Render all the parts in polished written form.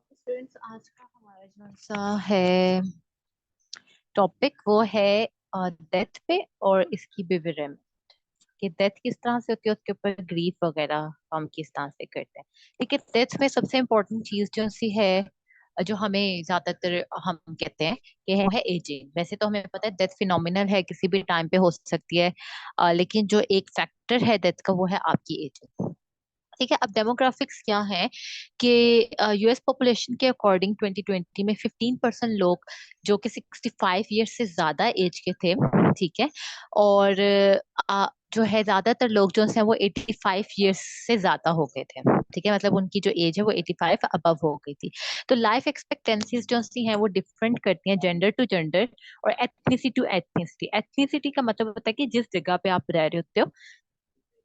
Okay students, आज का हमारा जो सा है टॉपिक वो है डेथ पे और इसकी विवरण कि डेथ किस तरह से होती है, उसके ऊपर ग्रीफ वगैरह हम किस तरह से करते हैं। ठीक है, डेथ में सबसे इम्पोर्टेंट चीज जो सी है, जो हमें ज्यादातर हम कहते हैं कि है, वो है एजिंग। वैसे तो हमें पता है डेथ फिनोमिनल है, किसी भी टाइम पे हो सकती है, लेकिन जो एक फैक्टर है डेथ का वो है आपकी एजिंग। ठीक है, अब डेमोग्राफिक्स क्या है कि यूएस पॉपुलेशन के अकॉर्डिंग 2020 में 15% लोग जो कि 65 ईयर्स से ज्यादा एज के थे। ठीक है, और जो है ज्यादातर लोग जो हैं वो 85 ईयर्स से ज्यादा हो गए थे। ठीक है, मतलब उनकी जो एज है वो 85 अबव हो गई थी। तो लाइफ एक्सपेक्टेंसीज जो सी हैं वो डिफरेंट करती हैं जेंडर टू जेंडर और एथनिसिटी टू एथनिसिटी। एथनिसिटी का मतलब होता है कि जिस जगह पे आप रह रहे होते हो,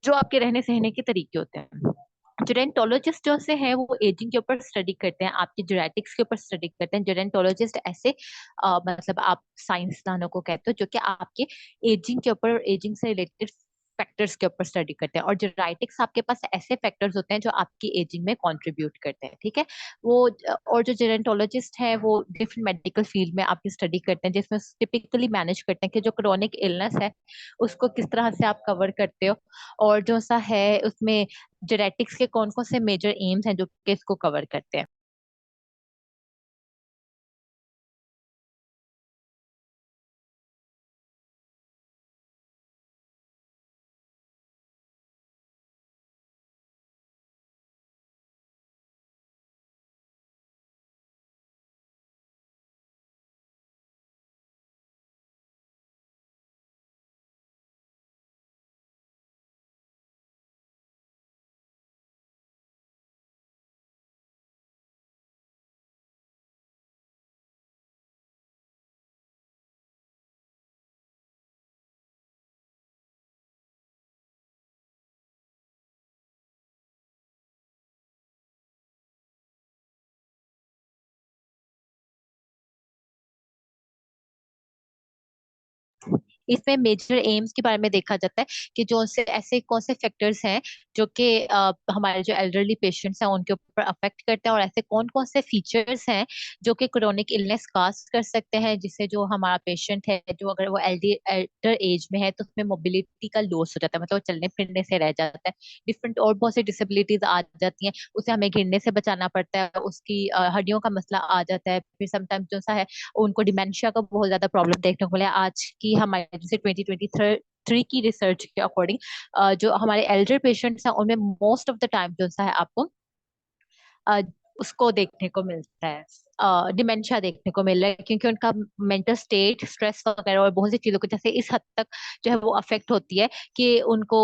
जो आपके रहने सहने के तरीके होते हैं। जेरेंटोलॉजिस्ट जो से हैं वो एजिंग के ऊपर स्टडी करते हैं, आपके जेनेटिक्स के ऊपर स्टडी करते हैं। जेरेंटोलॉजिस्ट ऐसे मतलब आप साइंसदानों को कहते हो जो कि आपके एजिंग के ऊपर, एजिंग से रिलेटेड फैक्टर्स के ऊपर स्टडी करते हैं। और जेनेटिक्स आपके पास ऐसे फैक्टर्स होते हैं जो आपकी एजिंग में कंट्रीब्यूट करते हैं। ठीक है, वो और जो जेरेंटोलॉजिस्ट है वो डिफरेंट मेडिकल फील्ड में आपकी स्टडी करते हैं, जिसमें टिपिकली मैनेज करते हैं कि जो क्रोनिक इलनेस है उसको किस तरह से आप कवर करते हो, और जो सा है उसमें जेनेटिक्स के कौन कौन से मेजर एम्स हैं जो कि इसको कवर करते हैं। इसमें मेजर एम्स के बारे में देखा जाता है कि जो से ऐसे कौन से फैक्टर्स हैं जो कि हमारे जो एल्डरली पेशेंट्स हैं उनके ऊपर अफेक्ट करते हैं, और ऐसे कौन कौन से फीचर्स हैं जो कि क्रोनिक इलनेस काज कर सकते हैं, जिससे जो हमारा पेशेंट है जो अगर वो एल्डर एज में है तो उसमें मोबिलिटी का लॉस हो जाता है, मतलब वो चलने फिरने से रह जाता है। डिफरेंट और बहुत सी डिसेबिलिटीज आ जाती हैं, उसे हमें गिरने से बचाना पड़ता है, उसकी हड्डियों का मसला आ जाता है। फिर समटाइम्स जो सा है उनको डिमेंशिया का बहुत ज्यादा प्रॉब्लम देखने को मिला है। आज की हमारे जैसे 2023 की रिसर्च के अकॉर्डिंग जो हमारे एल्डर पेशेंट्स हैं उनमें मोस्ट ऑफ द टाइम जो सा है आपको अ, उसको देखने को मिलता है, डिमेंशिया देखने को मिल रहा है, क्योंकि उनका मेंटल स्टेट, स्ट्रेस वगैरह और बहुत सी चीजों को जैसे इस हद तक जो है वो अफेक्ट होती है कि उनको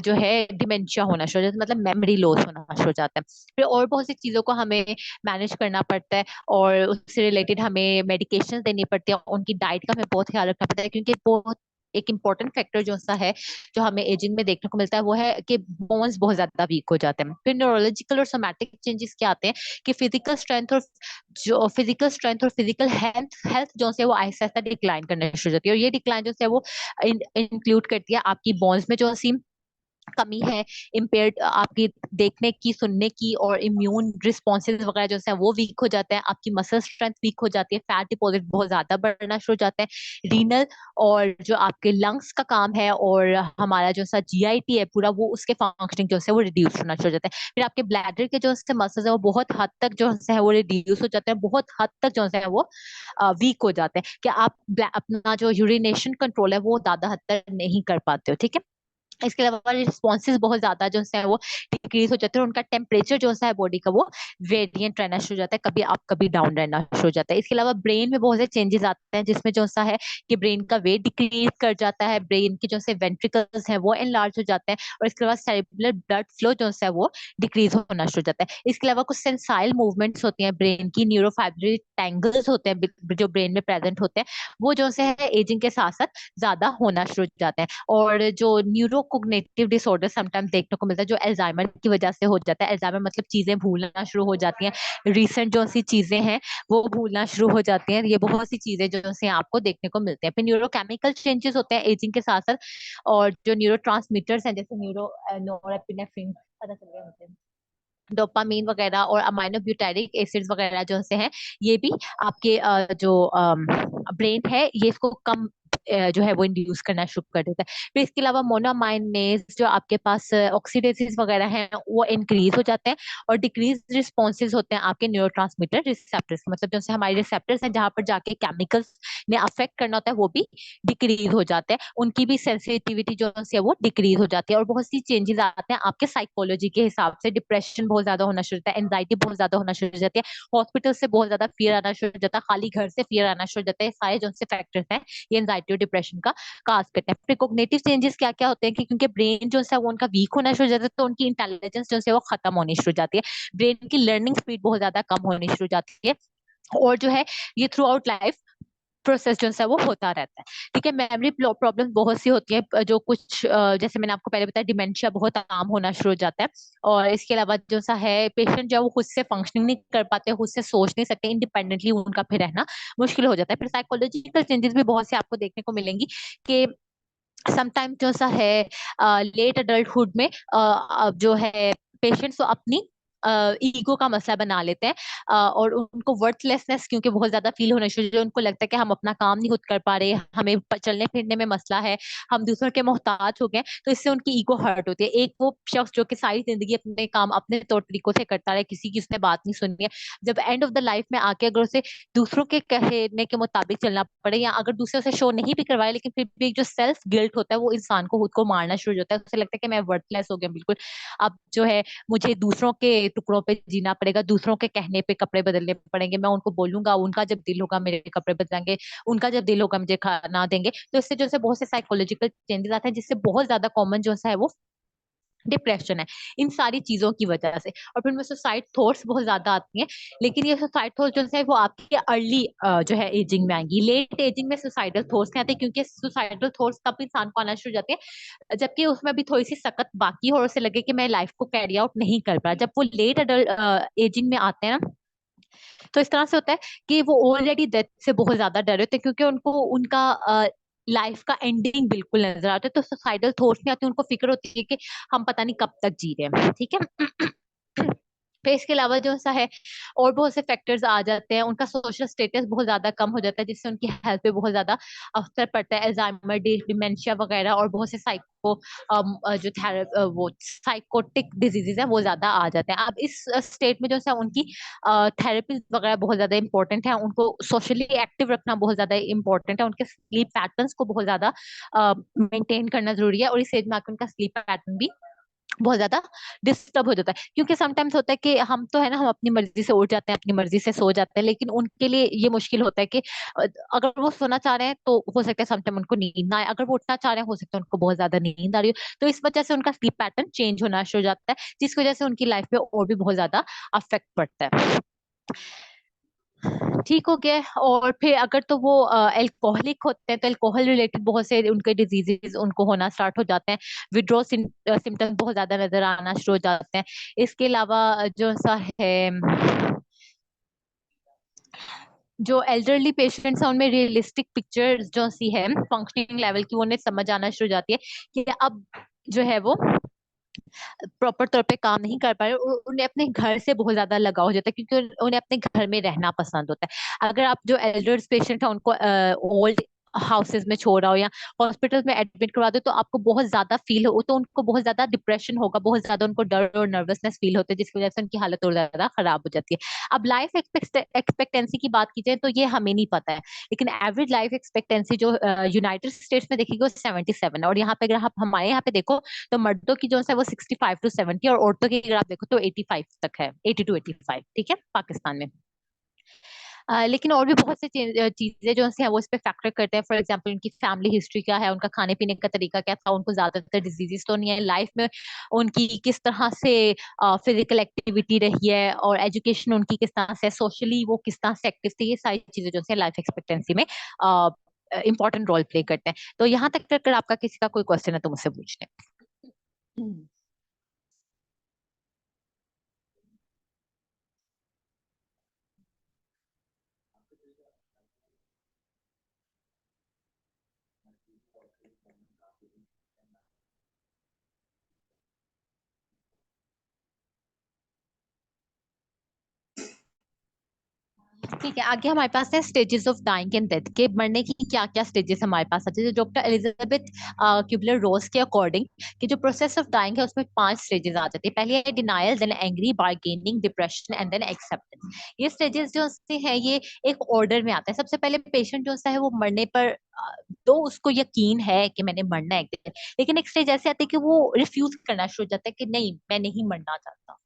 जो है डिमेंशिया होना शुरू हो जाता है, मतलब मेमोरी लॉस होना शुरू हो जाता है। फिर और बहुत सी चीजों को हमें मैनेज करना पड़ता है, और उससे रिलेटेड हमें मेडिकेशन देनी पड़ती है, उनकी डाइट का हमें बहुत ख्याल रखना पड़ता है, क्योंकि बहुत एक इम्पोर्टेंट फैक्टर जो सा है जो हमें एजिंग में देखने को मिलता है वो है कि बोन्स बहुत ज्यादा वीक हो जाते हैं। फिर न्यूरोलॉजिकल और सोमैटिक चेंजेस क्या आते हैं कि फिजिकल स्ट्रेंथ और फिजिकल हेल्थ हेल्थ जो है वो आहिस्ता आहिस्ता डिक्लाइन करने शुरू हो जाती है, और ये डिक्लाइन जो है वो इंक्लूड करती है आपकी बोन्स में जो सी कमी है, इम्पेयर्ड आपकी देखने की, सुनने की, और इम्यून रिस्पॉन्सेज वगैरह जो है वो वीक हो जाते हैं, आपकी मसल स्ट्रेंथ वीक हो जाती है, फैट डिपॉजिट बहुत ज्यादा बढ़ना शुरू हो जाते हैं, रीनल और जो आपके लंग्स का काम है और हमारा जो सा जीआईटी है पूरा, वो उसके फंक्शनिंग जो है वो रिड्यूस होना शुरू हो जाता है। फिर आपके ब्लैडर के जो है मसल्स है वो बहुत हद तक जो है वो रिड्यूस हो जाते हैं, बहुत हद तक जो है वो वीक हो जाते हैं कि आप अपना जो यूरिनेशन कंट्रोल है वो ज्यादा हद तक नहीं कर पाते हो। ठीक है, इसके अलावा रिस्पॉन्सेज बहुत ज्यादा जो है वो डिक्रीज हो जाते हैं, और उनका टेम्परेचर जो है बॉडी का वो वेरिएंट रहना शुरू हो जाता है, कभी अप कभी डाउन रहना शुरू हो जाता है। इसके अलावा ब्रेन में बहुत से चेंजेस आते हैं, जिसमें जो सा है कि ब्रेन का वेट डिक्रीज कर जाता है, ब्रेन के जो से वेंट्रिकल्स हैं वो एनलार्ज हो जाते हैं, और इसके अलावा सेरिब्रल ब्लड फ्लो जो है वो डिक्रीज होना शुरू हो जाता है। इसके अलावा कुछ सेंसाइल मूवमेंट्स होती हैं ब्रेन की, न्यूरोफाइब्रिल टैंगल्स होते हैं जो ब्रेन में प्रेजेंट होते हैं, वो जो है एजिंग के साथ साथ ज्यादा होना शुरू हो जाते हैं। और जो न्यूरोकोग्निटिव डिसऑर्डर समटाइम्स देखने को मिलता है जो अल्जाइमर की वजह से हो जाता है, अल्जाइमर मतलब चीजें भूलना शुरू हो जाती हैं, रिसेंट जो सी चीजें हैं वो भूलना शुरू हो जाती हैं, ये बहुत सी चीजें जो से आपको देखने को मिलते हैं। फिर न्यूरोकेमिकल चेंजेस होते हैं एजिंग के साथ साथ, और जो न्यूरो ट्रांसमीटर्स हैं जैसे नोरेपिनेफ्रिन, पता चल गया मुझे। डोपामीन वगैरह और अमाइनो ब्यूटारिक एसिड्स वगैरह जो से हैं, ये भी आपके जो ब्रेन है ये इसको कम जो है वो इंड्यूस करना शुरू कर देता है। फिर इसके अलावा मोनोमाइनेज जो आपके पास ऑक्सीडेसिस वगैरह हैं वो इंक्रीज हो जाते हैं, और डिक्रीज रिस्पॉन्सेज होते हैं आपके न्यूरोट्रांसमीटर रिसेप्टर्स, मतलब जैसे हमारे रिसेप्टर्स हैं जहां पर जाके केमिकल्स ने अफेक्ट करना होता है वो भी डिक्रीज हो जाते हैं, उनकी भी सेंसिटिविटी जो है वो डिक्रीज हो जाती है, और बहुत सी चेंजेस आते हैं आपके साइकोलॉजी के हिसाब से। डिप्रेशन बहुत ज्यादा होना शुरू होता है, एंजाइटी बहुत ज्यादा होना शुरू हो जाती है, हॉस्पिटल से बहुत ज्यादा फियर आना शुरू हो जाता है, खाली घर से फियर आना शुरू हो जाता है। सारे जो से फैक्टर्स हैं ये एंजाइटी और डिप्रेशन का काज करते हैं। फिर कोग्निटिव चेंजेस क्या क्या होते हैं कि क्योंकि ब्रेन जो है वो उनका वीक होना शुरू हो जाता है, तो उनकी इंटेलिजेंस जो है वो खत्म होनी शुरू हो जाती है, ब्रेन की लर्निंग स्पीड बहुत ज्यादा कम होनी शुरू हो जाती है, और जो है ये थ्रू आउट लाइफ प्रोसेस जो है वो होता रहता है। ठीक है, मेमोरी प्रॉब्लम्स बहुत सी होती है, जो कुछ जैसे मैंने आपको पहले बताया डिमेंशिया बहुत आम होना शुरू हो जाता है, और इसके अलावा जो सा है पेशेंट जो है वो खुद से फंक्शनिंग नहीं कर पाते, खुद से सोच नहीं सकते, इंडिपेंडेंटली उनका फिर रहना मुश्किल हो जाता है। फिर साइकोलॉजिकल चेंजेस भी बहुत से आपको देखने को मिलेंगी कि समटाइम जो सा है लेट अडल्टहुड में अब जो है पेशेंट्स तो अपनी ईगो का मसला बना लेते हैं, और उनको वर्थलेसनेस क्योंकि बहुत ज्यादा फील होने शुरू हो जाए, उनको लगता है कि हम अपना काम नहीं खुद कर पा रहे, हमें चलने फिरने में मसला है, हम दूसरों के मोहताज हो गए, तो इससे उनकी ईगो हर्ट होती है। एक वो शख्स जो कि सारी जिंदगी अपने काम अपने तौर तरीकों से करता रहे, किसी की उसने बात नहीं सुननी है, जब एंड ऑफ द लाइफ में आके अगर उसे दूसरों के कहने के मुताबिक चलना पड़े, या अगर दूसरे उसे शो नहीं भी करवाए, लेकिन फिर भी एक जो सेल्फ गिल्ट होता है वो इंसान को खुद को मारना शुरू हो जाता है, उसे लगता है कि मैं वर्थलेस हो गया बिल्कुल, अब जो है मुझे दूसरों के टुकड़ों पे जीना पड़ेगा, दूसरों के कहने पे कपड़े बदलने पड़ेंगे, मैं उनको बोलूंगा, उनका जब दिल होगा मेरे कपड़े बदलेंगे, उनका जब दिल होगा मुझे खाना देंगे। तो इससे जो है बहुत से साइकोलॉजिकल चेंजेस आते हैं, जिससे बहुत ज्यादा कॉमन जो है वो डिप्रेशन है, इन सारी चीजों की वजह से। और फिर में सुसाइड थॉट्स बहुत ज्यादा आती हैं, लेकिन ये सुसाइड थॉट्स जो है वो आपकी अर्ली जो है एजिंग में आएंगी, लेट एजिंग में सुसाइडल थॉट्स नहीं आते, क्योंकि सुसाइडल थॉट्स तब इंसान को आना शुरू हो जाते हैं जबकि उसमें भी थोड़ी सी सख्त बाकी हो और उसे लगे कि मैं लाइफ को कैरी आउट नहीं कर पा। जब वो लेट अडल्ट एजिंग में आते हैं ना, तो इस तरह से होता है कि वो ऑलरेडी डेथ से बहुत ज्यादा डरे होते हैं, क्योंकि उनको उनका लाइफ का एंडिंग बिल्कुल नजर आता है, तो सुसाइडल थॉट्स नहीं आते, उनको फिक्र होती है कि हम पता नहीं कब तक जी रहे हैं। ठीक है। फिर इसके अलावा जो सा है और बहुत से फैक्टर्स आ जाते हैं, उनका सोशल स्टेटस बहुत ज्यादा कम हो जाता है, जिससे उनकी हेल्थ पे बहुत ज्यादा असर पड़ता है, अल्जाइमर डिमेंशिया वगैरह, और बहुत से साइको जो वो साइकोटिक डिजीजेज है वो ज्यादा आ जाते हैं। अब इस स्टेट में जो है उनकी थेरेपी वगैरह बहुत ज्यादा इंपॉर्टेंट है, उनको सोशली एक्टिव रखना बहुत ज्यादा इंपॉर्टेंट है, उनके स्लीप पैटर्न्स को बहुत ज्यादा मेंटेन करना जरूरी है, और इस एज में आकर उनका स्लीप पैटर्न भी बहुत ज्यादा डिस्टर्ब हो जाता है, क्योंकि समटाइम्स होता है कि हम तो है ना हम अपनी मर्जी से उठ जाते हैं, अपनी मर्जी से सो जाते हैं, लेकिन उनके लिए ये मुश्किल होता है कि अगर वो सोना चाह रहे हैं तो हो सकता है समटाइम उनको नींद ना आए, अगर वो उठना चाह रहे हैं हो सकता है उनको बहुत ज्यादा नींद आ रही हो, तो इस वजह से उनका स्लीप पैटर्न चेंज होना शुरू हो जाता है, जिसकी वजह से उनकी लाइफ पे और भी बहुत ज्यादा अफेक्ट पड़ता है। ठीक हो गया। और फिर अगर तो वो अल्कोहलिक होते हैं, तो अल्कोहल रिलेटेड बहुत से उनके डिजीजेस उनको होना स्टार्ट हो जाते हैं, विड्रॉ सिम्टम्स बहुत ज्यादा नजर आना शुरू हो जाते हैं। इसके अलावा जो सा है जो एल्डरली पेशेंट्स हैं उनमें रियलिस्टिक पिक्चर्स जो सी है फंक्शनिंग लेवल की, वो उन्हें समझ आना शुरू हो जाती है कि अब जो है वो प्रॉपर तौर पे काम नहीं कर पा रहे, और उन्हें अपने घर से बहुत ज्यादा लगाव हो जाता है, क्योंकि उन्हें अपने घर में रहना पसंद होता है। अगर आप जो एल्डर्स पेशेंट है उनको ओल्ड हाउसेज में छोड़ आओ या हॉस्पिटल में एडमिट करवा दो, तो आपको बहुत ज्यादा फील हो, तो उनको बहुत ज्यादा डिप्रेशन होगा, बहुत ज्यादा उनको डर और नर्वसनेस फील होता है, जिसकी वजह से उनकी हालत और ज्यादा खराब हो जाती है। अब लाइफ एक्सपेक्टेंसी की बात की जाए तो ये हमें नहीं पता है, लेकिन एवरेज लाइफ एक्सपेक्टेंसी जो यूनाइटेड स्टेट्स में देखिए वो 77 है, और यहाँ पे अगर आप हमारे यहाँ पे देखो तो मर्दों की जो है वो 65 to 70, और औरतों की अगर आप देखो तो 85 तक है, 80 to 85। ठीक है, पाकिस्तान में। लेकिन और भी बहुत से चीजें जो है वो इस पे फैक्टर करते हैं, फॉर एग्जांपल उनकी फैमिली हिस्ट्री क्या है, उनका खाने पीने का तरीका क्या था, उनको ज्यादातर डिजीजेस तो नहीं है, लाइफ में उनकी किस तरह से फिजिकल एक्टिविटी रही है, और एजुकेशन उनकी किस तरह से, सोशली वो किस तरह से एक्टिव थी, ये सारी चीजें जो है लाइफ एक्सपेक्टेंसी में इंपॉर्टेंट रोल प्ले करते हैं। तो यहाँ तक अगर आपका किसी का कोई क्वेश्चन है तो मुझसे पूछ लें। ठीक है, आगे हमारे पास है stages of dying and death, के मरने की क्या क्या स्टेजेस हमारे पास आते हैं। डॉक्टर एलिजाबेथ क्यूबलर रोज के अकॉर्डिंग कि जो प्रोसेस ऑफ डाइंग है उसमें 5 स्टेजेस आ जाती है। पहली है denial, then angry, bargaining, depression and then acceptance. ये स्टेजेस जो से है ये एक ऑर्डर में आते हैं। सबसे पहले पेशेंट जो सा है वो मरने पर तो उसको यकीन है कि मैंने मरना है एक दिन, लेकिन एक स्टेज ऐसे आती है कि वो रिफ्यूज करना शुरू हो जाता है कि नहीं, मैं नहीं मरना चाहता।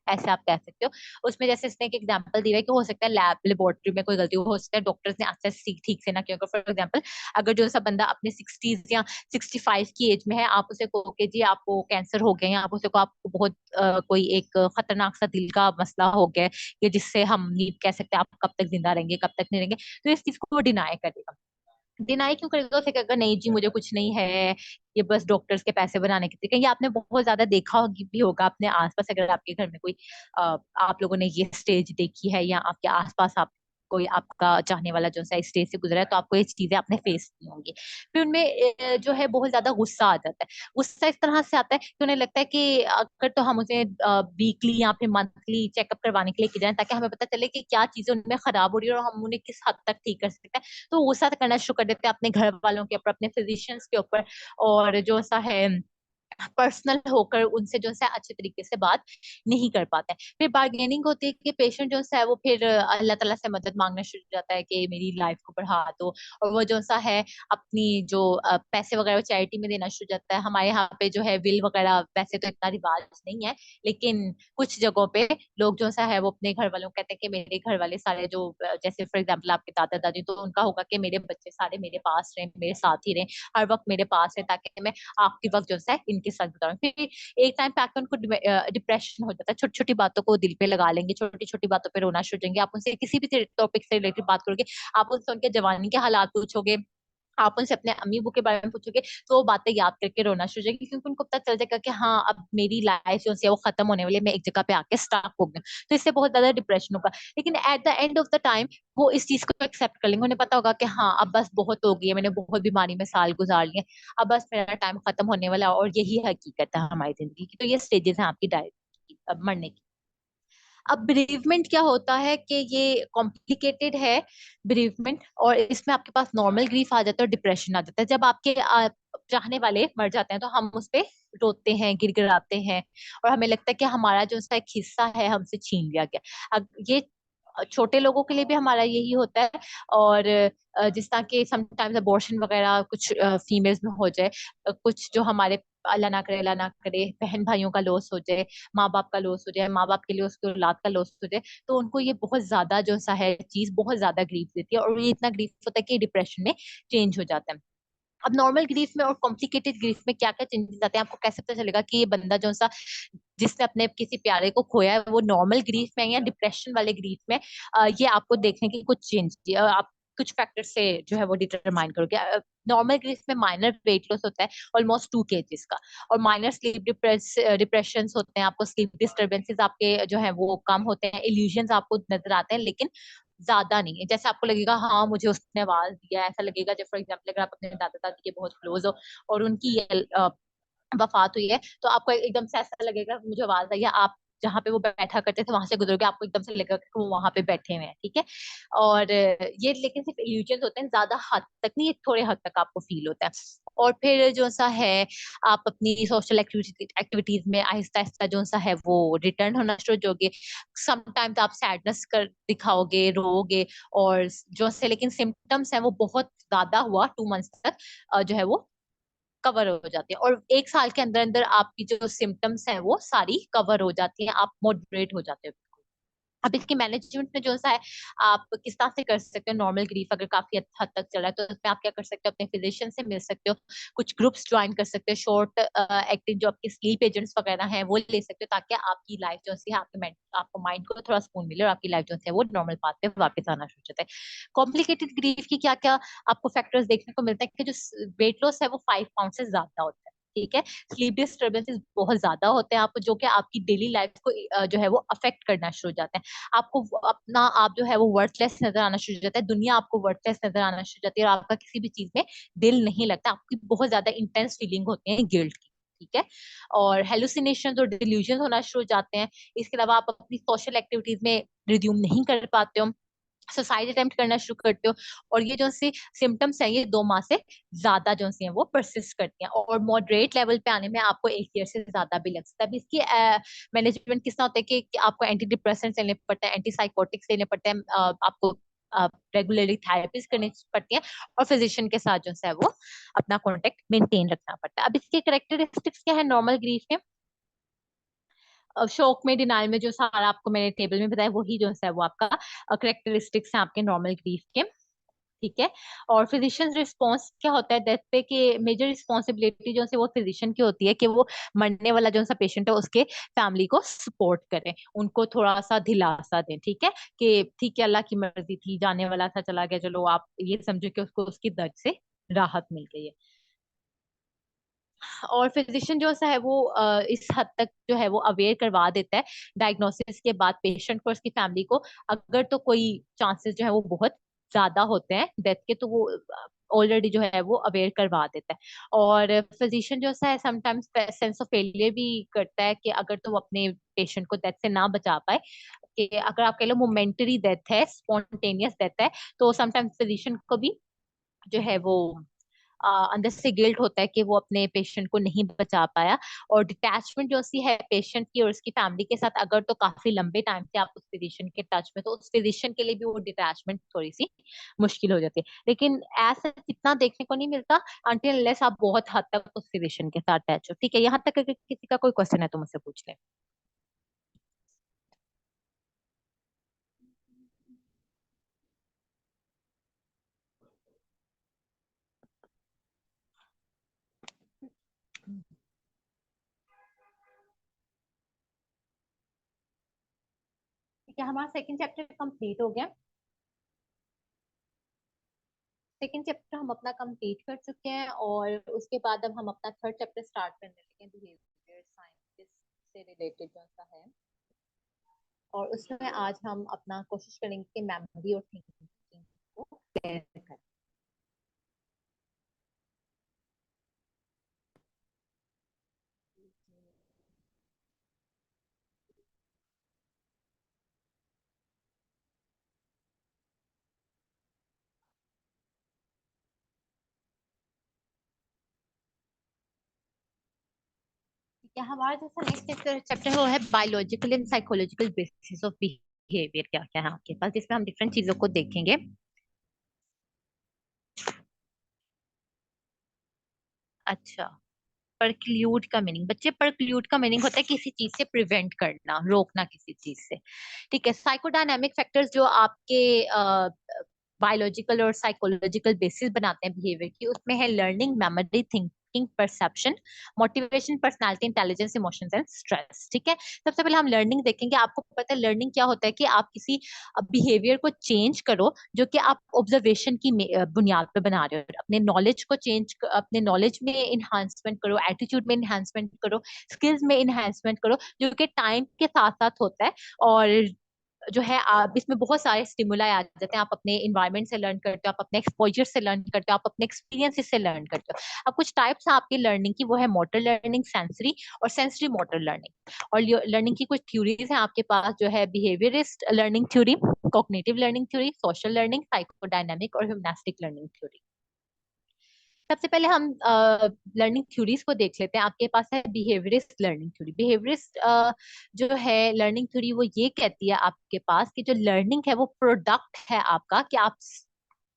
ऐसे आप कह सकते हो। उसमें जैसे इसने एक एग्जांपल दिया है कि हो सकता है लैब लेबोरेटरी में कोई गलती हो सकता है डॉक्टर्स ने अच्छे से ठीक से ना किया। फॉर एग्जांपल, अगर जो सा बंदा अपने 60s या 65 की एज में है, आप उसे कहो कि जी आपको कैंसर हो गया, या आप उसे को आपको बहुत कोई एक खतरनाक सा दिल का मसला हो गया है, कि जिससे हम नहीं कह सकते आप कब तक जिंदा रहेंगे कब तक नहीं रहेंगे, तो इस चीज को वो डिनाई करेगा। डिनाई क्यों करेगा? उसे कहेगा नहीं जी मुझे कुछ नहीं है, ये बस डॉक्टर्स के पैसे बनाने के तरीके। ये आपने बहुत ज्यादा देखा भी होगा अपने आसपास, अगर आपके घर में कोई आप लोगों ने ये स्टेज देखी है, या आपके आसपास आप कोई आपका चाहने वाला जो सा स्टेज से गुजरा है, तो आपको ये चीजें आपने फेस की होंगी। फिर उनमें जो है बहुत ज्यादा गुस्सा आ जाता है। गुस्सा इस तरह से आता है कि उन्हें लगता है कि अगर तो हम उसे वीकली या फिर मंथली चेकअप करवाने के लिए जाए, ताकि हमें पता चले कि क्या चीजें उनमें खराब हो रही है और हम उन्हें किस हद तक ठीक कर सकते हैं। तो गुस्सा करना शुरू कर देते हैं अपने घर वालों के ऊपर, अपने फिजिशियंस के ऊपर, और जो सा है पर्सनल होकर उनसे जो है अच्छे तरीके से बात नहीं कर पाते हैं। फिर बार्गेनिंग होती है कि पेशेंट जो है वो फिर अल्लाह ताला से मदद मांगना शुरू हो जाता है कि मेरी लाइफ को बढ़ा दो, और वो जो सा है अपनी जो पैसे वगैरह चैरिटी में देना शुरू हो जाता है। हमारे यहाँ पे जो है विल वगैरह वैसे तो इतना रिवाज नहीं है, लेकिन कुछ जगहों पे लोग जो सा है वो अपने घर वालों को कहते हैं कि मेरे घर वाले सारे जो जैसे फॉर एग्जाम्पल आपके दादा दादी, तो उनका होगा कि मेरे बच्चे सारे मेरे पास रहे, मेरे साथ ही रहे, हर वक्त मेरे पास रहे, ताकि मैं आपके वक्त जो है इनके साथ गुजारूं। फिर एक टाइम पे आके उनको डिप्रेशन हो जाता है, छोटी छोटी बातों को दिल पे लगा लेंगे, छोटी छोटी बातों पे रोना शुरू हो जाएंगे। आप उनसे किसी भी टॉपिक से रिलेटेड बात करोगे, आप उनसे उनके जवानी के हालात पूछोगे, आप उनसे अपने अम्मी अबू के बारे में पूछोगे, तो वो बातें याद करके रोना शुरू हो जाएगी, क्योंकि उनको पता चल जाएगा कि हाँ अब मेरी लाइफ जो है वो खत्म होने वाली है, मैं एक जगह पे आके स्टक हो गया। तो इससे बहुत ज्यादा डिप्रेशन होगा। लेकिन at the end of the time वो इस चीज को एक्सेप्ट कर लेंगे। उन्हें पता होगा कि हाँ अब बस बहुत हो गई है, मैंने बहुत बीमारी में साल गुजार लिए, अब बस मेरा टाइम खत्म होने वाला है, और यही हकीकत है हमारी जिंदगी की। तो ये स्टेजेस हैं आपकी डायरी की, अब मरने की। अब बेरीवमेंट क्या होता है कि ये कॉम्प्लिकेटेड है बेरीवमेंट, और इसमें आपके पास नॉर्मल ग्रीफ आ जाता है और डिप्रेशन आ जाता है। जब आपके चाहने वाले मर जाते हैं तो हम उस पे रोते हैं, गिड़गिड़ाते हैं, और हमें लगता है कि हमारा जो सा एक हिस्सा है हमसे छीन लिया गया। अब ये छोटे लोगों के लिए भी हमारा यही होता है। और जिस तरह के समटाइम्स अबॉर्शन वगैरह कुछ फीमेल्स में हो जाए, कुछ जो हमारे अल्लाह ना करे बहन भाइयों का लॉस हो जाए, माँ बाप का लॉस हो जाए, माँ बाप के लिए उसकी औलाद का लॉस हो जाए, तो उनको ये बहुत ज्यादा जो सा है चीज बहुत ज्यादा ग्रीफ देती है, और ये इतना ग्रीफ होता है कि डिप्रेशन में चेंज हो जाता है। अब नॉर्मल ग्रीफ में और कॉम्प्लिकेटेड ग्रीफ में क्या क्या चेंजेस आते हैं, आपको कैसे पता चलेगा कि ये बंदा जो सा जिसने अपने किसी प्यारे को खोया है वो नॉर्मल ग्रीफ में है या डिप्रेशन वाले ग्रीफ में? ये आपको देखने की कुछ चेंज आप कुछ फैक्टर से जो है वो डिटरमाइन करोगे। नॉर्मल ग्रीफ में माइनर वेट लॉस होता है ऑलमोस्ट 2 kgs का, और माइनर स्लीप डिप्रेशन होते हैं, आपको स्लीप डिस्टर्बेंसेस आपके जो है वो कम होते हैं, इल्यूजन आपको नजर आते हैं, लेकिन ज्यादा नहीं है। जैसे आपको लगेगा हाँ मुझे उसने आवाज दिया, ऐसा लगेगा जब फॉर एग्जाम्पल अगर आप अपने दादा दादी के बहुत क्लोज हो और उनकी वफात हुई है, तो आपको एकदम से ऐसा लगेगा मुझे आवाज आई है, आप जहाँ पे वो बैठा करते थे वहां से गुजरोगे, आपको एकदम से लगेगा कि वो वहां पे बैठे हुए हैं, ठीक है। और ये लेकिन सिर्फ इल्यूजन होते हैं, ज्यादा हद तक नहीं, थोड़े हद तक आपको फील होता है। और फिर जो सा है आप अपनी सोशल एक्टिविटीज में आहिस्ता आहिस्ता जो सा है वो रिटर्न होना शुरू होगे। समटाइम्स आप सैडनेस कर दिखाओगे, रोओगे, और जो से लेकिन सिम्टम्स है वो बहुत ज्यादा हुआ 2 मंथ्स तक जो है वो कवर हो जाती है, और 1 साल के अंदर अंदर आपकी जो सिम्टम्स है वो सारी कवर हो जाती है, आप मॉडरेट हो जाते हो। अब इसकी मैनेजमेंट में जो सा है आप किस तरह से कर सकते हो, नॉर्मल ग्रीफ अगर काफी हद तक चल रहा है तो उसमें आप क्या कर सकते हो, अपने फिजिशियन से मिल सकते हो, कुछ ग्रुप्स ज्वाइन कर सकते हो, शॉर्ट एक्टिव जो आपके स्लीप एजेंट्स वगैरह हैं वो ले सकते हो, ताकि आपकी लाइफ जो है आपके आपको माइंड को थोड़ा सुकून मिले और आपकी लाइफ जो है वो नॉर्मल पाथ पे वापस आना शुरू हो जाता है। कॉम्प्लिकेटेड ग्रीफ की क्या क्या आपको फैक्टर्स देखने को मिलते हैं कि जो वेट लॉस है वो 5 पाउंड से ज्यादा होता है, ठीक है। स्लीप डिस्टर्बेंसेस बहुत ज्यादा होते हैं, आप जो कि आपकी डेली लाइफ को जो है वो अफेक्ट करना शुरू हो जाते हैं। आपको अपना आप जो है वो वर्थलेस नजर आना शुरू हो जाता है, दुनिया आपको वर्थलेस नजर आना शुरू हो जाती है, और आपका किसी भी चीज में दिल नहीं लगता, आपकी बहुत ज्यादा इंटेंस फीलिंग होती है गिल्ट की, ठीक है। और हेलुसिनेशन और डिल्यूजन होना शुरू हो जाते हैं। इसके अलावा आप अपनी सोशल एक्टिविटीज में रिज्यूम नहीं कर पाते हो, सुसाइड अटेम्प्ट करना शुरू करते हो, और ये जो सी सिम्टम्स है ये 2 माह से ज्यादा जो सी है वो परसिस्ट करती हैं, और मॉडरेट लेवल पे आने में आपको 1 ईयर से ज्यादा भी लग सकता है। अब इसकी मैनेजमेंट किस तरह होता है कि आपको एंटी डिप्रेसेंट्स लेने पड़ते हैं, एंटी साइकोटिक्स लेने पड़ते हैं, आपको रेगुलरली थेरेपीज करनी पड़ती है, और फिजिशियन के साथ जो है वो अपना कॉन्टेक्ट मेंटेन रखना पड़ता है। अब इसके करेक्टरिस्टिक्स क्या है नॉर्मल ग्रीफ के? शौक में, डिनाइल में, जो सारा आपको मैंने टेबल में बताया वही जो है वो आपका करेक्टरिस्टिक्स है आपके नॉर्मल ग्रीफ के। ठीक है। और फिजिशियन रिस्पॉन्स क्या होता है डेथ पे, कि मेजर रिस्पॉन्सिबिलिटी जो है वो फिजिशियन की होती है कि वो मरने वाला जो सा पेशेंट है उसके फैमिली को सपोर्ट करें, उनको थोड़ा सा दिलासा दें। ठीक है, कि ठीक है अल्लाह की मर्जी थी, जाने वाला था चला गया, चलो आप ये समझो कि उसको उसकी दर्द से राहत मिल गई है। और फिजिशियन जो सा है वो इस हद तक जो है वो अवेयर करवा देता है डायग्नोसिस के बाद पेशेंट को और उसकी फैमिली को। अगर तो कोई चांसेस जो है वो बहुत ज्यादा होते हैं डेथ के, तो वो ऑलरेडी जो है वो अवेयर करवा देता है। और फिजिशियन जो सा है समटाइम्स सेंस ऑफ फेलियर भी करता है, कि अगर तो वो अपने पेशेंट को डेथ से ना बचा पाए, कि अगर आप कह लो मोमेंटरी डेथ है, स्पॉन्टेनियस डेथ है, तो समटाइम्स फिजिशियन को भी जो है वो अंदर से गिल्ट होता है कि वो अपने पेशेंट को नहीं बचा पाया। और डिटैचमेंट जो सी है पेशेंट की और उसकी फैमिली के साथ, अगर तो काफी लंबे टाइम से आप उस फिजिशियन के टच में, तो उस फिजिशियन के लिए भी वो डिटैचमेंट थोड़ी सी मुश्किल हो जाती है। लेकिन ऐसा इतना देखने को नहीं मिलता अनटिल अनलेस आप बहुत हद तक उस फिजिशियन के साथ टच हो। ठीक है, यहाँ तक अगर किसी का कोई क्वेश्चन है तो मुझसे पूछ ले। ठीक है, हमारा सेकंड चैप्टर कंप्लीट हो गया। सेकेंड चैप्टर हम अपना कंप्लीट कर चुके हैं, और उसके बाद अब हम अपना थर्ड चैप्टर स्टार्ट करने लगे हैं, बिहेवियर साइंस से रिलेटेड जो सा है। और उसमें आज हम अपना कोशिश करेंगे कि मेमोरी और थिंकिंग को क्लियर करें। ठीक है, हमारा जैसा नेक्स्ट चैप्टर है वो है biological and psychological basis of behaviour. क्या क्या है आपके पास, जिसमें हम डिफरेंट चीजों को देखेंगे। अच्छा, परक्ल्यूड का मीनिंग बच्चे, परक्ल्यूड का मीनिंग होता है किसी चीज से प्रिवेंट करना, रोकना किसी चीज से। ठीक है, साइकोडायनामिक फैक्टर्स जो आपके बायोलॉजिकल और साइकोलॉजिकल बेसिस बनाते हैं बिहेवियर की, उसमें है learning, memory, thinking, perception, motivation, personality, intelligence, emotions and stress. ठीक है, सबसे पहले हम लर्निंग देखेंगे। आपको पता है लर्निंग क्या होता है, कि आप किसी बिहेवियर को चेंज करो जो कि आप ऑब्जर्वेशन की बुनियाद पर बना रहे हो, अपने नॉलेज को चेंज, अपने नॉलेज में इन्हांसमेंट करो, एटीट्यूड में इन्हांसमेंट करो, स्किल्स में इन्हांसमेंट करो, जो कि टाइम के साथ साथ होता है। और जो है आप इसमें बहुत सारे स्टिमुलाई आ जाते हैं, आप अपने इन्वायरमेंट से लर्न करते हो, आप अपने एक्सपोजर से लर्न करते हो, आप अपने एक्सपीरियंसेस से लर्न करते हो। अब कुछ टाइप्स हैं आपकी लर्निंग की, वो है मोटर लर्निंग, सेंसरी और सेंसरी मोटर लर्निंग। और लर्निंग की कुछ थ्योरीज हैं आपके पास, जो है behaviourist learning theory, cognitive learning theory, social learning, psychodynamic और ह्यूमनास्टिक लर्निंग थ्योरी। सबसे पहले हम लर्निंग थ्योरीज को देख लेते हैं। आपके पास है बिहेवियरिस्ट लर्निंग थ्योरी। बिहेवियरिस्ट जो है लर्निंग थ्योरी, वो ये कहती है आपके पास कि जो लर्निंग है वो प्रोडक्ट है आपका, कि आप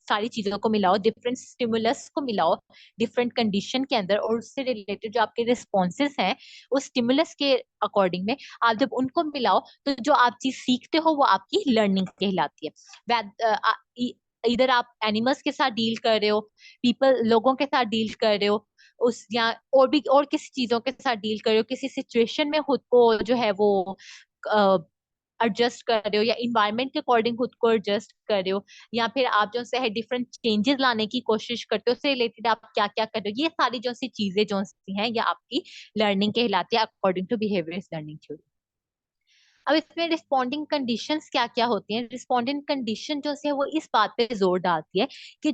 सारी चीजों को मिलाओ, डिफरेंट स्टिमुलस को मिलाओ डिफरेंट कंडीशन के अंदर, और उससे रिलेटेड जो आपके रिस्पॉन्सेज हैं उस स्टिमुलस के अकॉर्डिंग में आप जब उनको मिलाओ, तो जो आप चीज सीखते हो वो आपकी लर्निंग कहलाती है। इधर आप एनिमल्स के साथ डील कर रहे हो, पीपल लोगों के साथ डील कर रहे हो, उस या और भी और किसी चीजों के साथ डील कर रहे हो, किसी सिचुएशन में खुद को जो है वो एडजस्ट कर रहे हो, या इन्वायरमेंट के अकॉर्डिंग खुद को एडजस्ट कर रहे हो, या फिर आप जो है डिफरेंट चेंजेस लाने की कोशिश करते हो, उससे रिलेटेड आप क्या क्या कर रहे हो, ये सारी जो सी चीजें जो सी हैं ये आपकी लर्निंग कहलाती है according to behaviour learning theory. अब इसमें रिस्पॉन्डिंग कंडीशंस क्या क्या होती हैं? रिस्पॉन्डिंग कंडीशन जो है वो इस बात पे जोर डालती है कि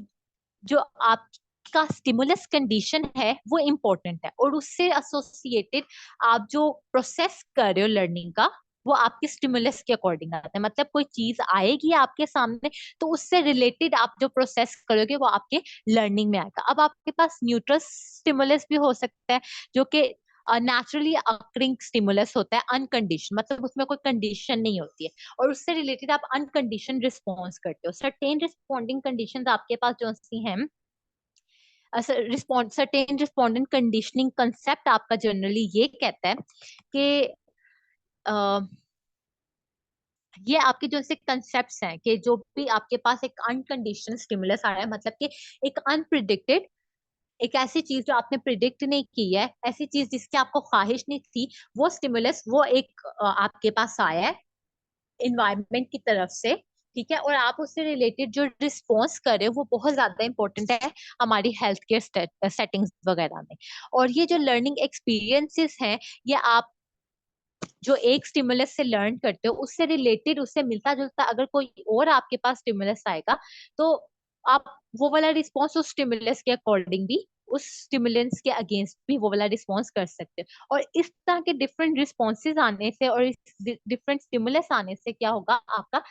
जो आपका स्टिमुलस कंडीशन है वो इम्पोर्टेंट है, और उससे एसोसिएटेड आप जो प्रोसेस कर रहे हो लर्निंग का, वो आपके स्टिमुलस के अकॉर्डिंग आता है। मतलब कोई चीज आएगी आपके सामने तो उससे रिलेटेड आप जो प्रोसेस करोगे वो आपके लर्निंग में आएगा। अब आपके पास न्यूट्रल स्टिमुलस भी हो सकता है जो कि नेचुरली अकरिंग स्टिमुलस होता है, अनकंडीशन, मतलब उसमें कोई कंडीशन नहीं होती है और उससे रिलेटेड आप अनकंडीशन रिस्पॉन्स करते हो। सर्टेन रिस्पॉन्डिंग कंडीशंस आपके पास जो सी हैं, सर्टेन रिस्पॉन्डेंट कंडीशनिंग कंसेप्ट आपका जनरली ये कहता है कि ये आपके जो से कंसेप्ट्स हैं कि जो भी आपके पास एक अनकंडीशनल स्टिमुलस आ रहा है, मतलब कि एक अनप्रिडिक्टेड, एक ऐसी चीज जो आपने प्रिडिक्ट नहीं की है, ऐसी चीज जिसकी आपको ख्वाहिश नहीं थी, वो स्टिमुलस वो एक आपके पास आया है इन्वायरमेंट की तरफ से, ठीक है, और आप उससे रिलेटेड जो रिस्पॉन्स कर रहे हो वो बहुत ज्यादा इंपॉर्टेंट है हमारी हेल्थ केयर सेटिंग्स वगैरह में। और ये जो लर्निंग एक्सपीरियंसेस हैं, ये आप जो एक स्टिमुलस से लर्न करते हो उससे रिलेटेड, उससे मिलता जुलता अगर कोई और आपके पास स्टिमुलस आएगा तो आप वो वाला रिस्पॉन्स उस स्टिमुलस के अकॉर्डिंग भी, उस स्टिमुलेंस के अगेंस्ट भी वो वाला रिस्पॉन्स कर सकते हो। और इस तरह के डिफरेंट रिस्पॉन्सेज आने से और इस डिफरेंट स्टिमुलस आने से क्या होगा, आपका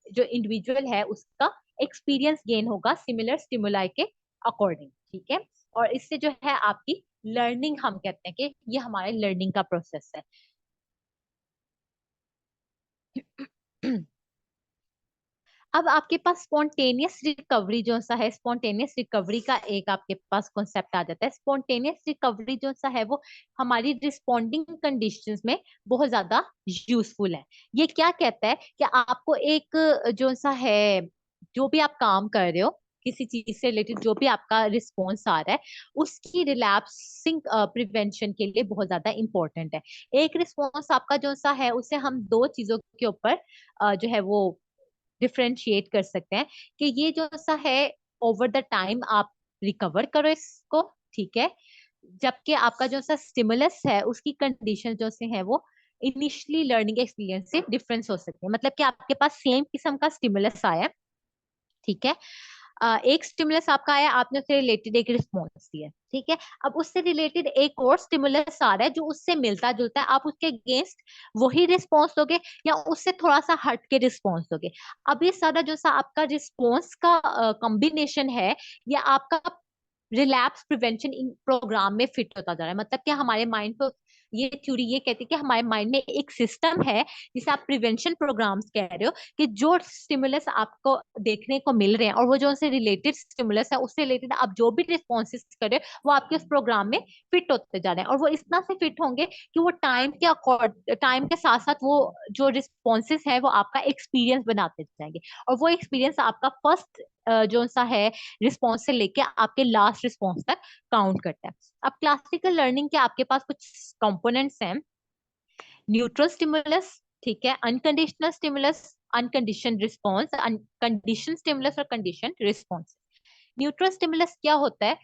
जो इंडिविजुअल है उसका एक्सपीरियंस गेन होगा सिमिलर स्टिमुलाई के अकॉर्डिंग, ठीक है। और इससे जो है आपकी लर्निंग, हम कहते हैं कि ये हमारे लर्निंग का प्रोसेस है। अब आपके पास स्पॉन्टेनियस रिकवरी जो सा है, स्पॉन्टेनियस रिकवरी का एक आपके पास कॉन्सेप्ट आ जाता है। स्पॉन्टेनियस रिकवरी जो सा है वो हमारी रिस्पॉन्डिंग कंडीशंस में बहुत ज्यादा यूजफुल है। ये क्या कहता है कि आपको एक जो सा है, जो भी आप काम कर रहे हो, किसी चीज से रिलेटेड जो भी आपका रिस्पॉन्स आ रहा है, उसकी रिलैप्सिंग प्रिवेंशन के लिए बहुत ज्यादा इंपॉर्टेंट है। एक रिस्पॉन्स आपका जो सा है उसे हम दो चीजों के ऊपर जो है वो डिफ्रेंशिएट कर सकते हैं कि ये जो सा है ओवर द टाइम आप रिकवर करो इसको, ठीक है, जबकि आपका जो सा स्टिमुलस है उसकी कंडीशन जो से है वो इनिशियली लर्निंग एक्सपीरियंस से डिफरेंस हो सकती है। मतलब कि आपके पास सेम किस्म का स्टिमुलस आया, ठीक है, एक स्टिमुलस आपका आया, आपने उससे रिलेटेड एक रिस्पॉन्स दिया, ठीक है, अब उससे रिलेटेड एक और स्टिमुलस आ रहा है जो उससे मिलता जुलता है, आप उसके अगेंस्ट वही रिस्पॉन्स दोगे या उससे थोड़ा सा हट के रिस्पॉन्स दोगे। अब ये सारा जो सा आपका रिस्पॉन्स का कॉम्बिनेशन है, ये आपका रिलैप्स प्रिवेंशन इन प्रोग्राम में फिट होता जा रहा है। मतलब कि हमारे माइंड को ये थ्योरी ये कहती है कि हमारे माइंड में एक सिस्टम है जिसे आप प्रिवेंशन प्रोग्राम्स कह रहे हो, कि जो स्टिमुलस आपको देखने को मिल रहे हैं और वो जो उनसे रिलेटेड स्टिमुलस है उससे रिलेटेड आप जो भी रिस्पॉन्सेस कर रहे हो वो आपके उस प्रोग्राम में फिट होते जा रहे हैं। और वो इतना से फिट होंगे कि वो टाइम के साथ साथ वो जो रिस्पॉन्सेस है वो आपका एक्सपीरियंस बनाते जाएंगे। और वो एक्सपीरियंस आपका फर्स्ट जो सा है रिस्पॉन्स से लेके आपके लास्ट रिस्पॉन्स तक काउंट करता है। अब क्लासिकल लर्निंग के आपके पास कुछ कंपोनेंट्स हैं, न्यूट्रल स्टिमुलस, ठीक है, अनकंडीशनल स्टिमुलस, अनकंडीशन रिस्पॉन्स, अनकंडीशन स्टिमुलस और कंडीशन रिस्पॉन्स। न्यूट्रल स्टिमुलस क्या होता है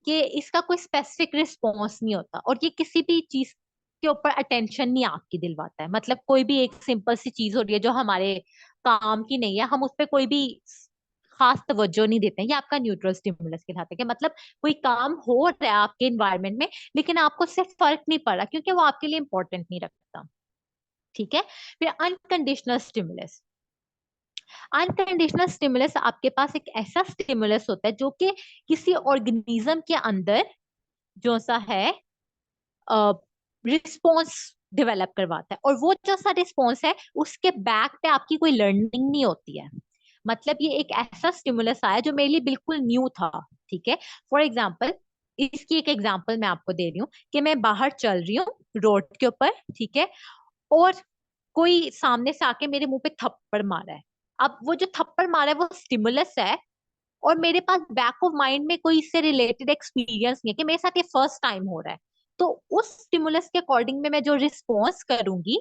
कि इसका कोई स्पेसिफिक रिस्पॉन्स नहीं होता और ये किसी भी चीज के ऊपर अटेंशन नहीं आपकी दिलवाता है। मतलब कोई भी एक सिंपल सी चीज हो रही है जो हमारे काम की नहीं है, हम उस पर कोई भी खास तवज्जो नहीं देते हैं, ये आपका न्यूट्रल स्टिमुलस कहलाता है। कि मतलब कोई काम हो रहा है आपके इन्वायरमेंट में लेकिन आपको उससे फर्क नहीं पड़ रहा क्योंकि वो आपके लिए इंपॉर्टेंट नहीं रखता, ठीक है। फिर अनकंडीशनल स्टिमुलस, अनकंडीशनल स्टिमुलस आपके पास एक ऐसा स्टिमुलस होता है जो कि किसी ऑर्गेनिज्म के अंदर जो सा है रिस्पॉन्स डेवलप करवाता है और वो जो सा रिस्पॉन्स है उसके बैक पे आपकी कोई लर्निंग नहीं होती है। मतलब ये एक ऐसा स्टिमुलस आया जो मेरे लिए बिल्कुल न्यू था, ठीक है। फॉर एग्जाम्पल, इसकी एक एग्जांपल मैं आपको दे रही हूँ कि मैं बाहर चल रही हूँ रोड के ऊपर, ठीक है, और कोई सामने से आके मेरे मुंह पे थप्पड़ मारा है। अब वो जो थप्पड़ मारा है वो स्टिमुलस है और मेरे पास बैक ऑफ माइंड में कोई इससे रिलेटेड एक्सपीरियंस नहीं है कि मेरे साथ ये फर्स्ट टाइम हो रहा है। तो उस स्टिमुलस के अकॉर्डिंग में मैं जो रिस्पॉन्स करूंगी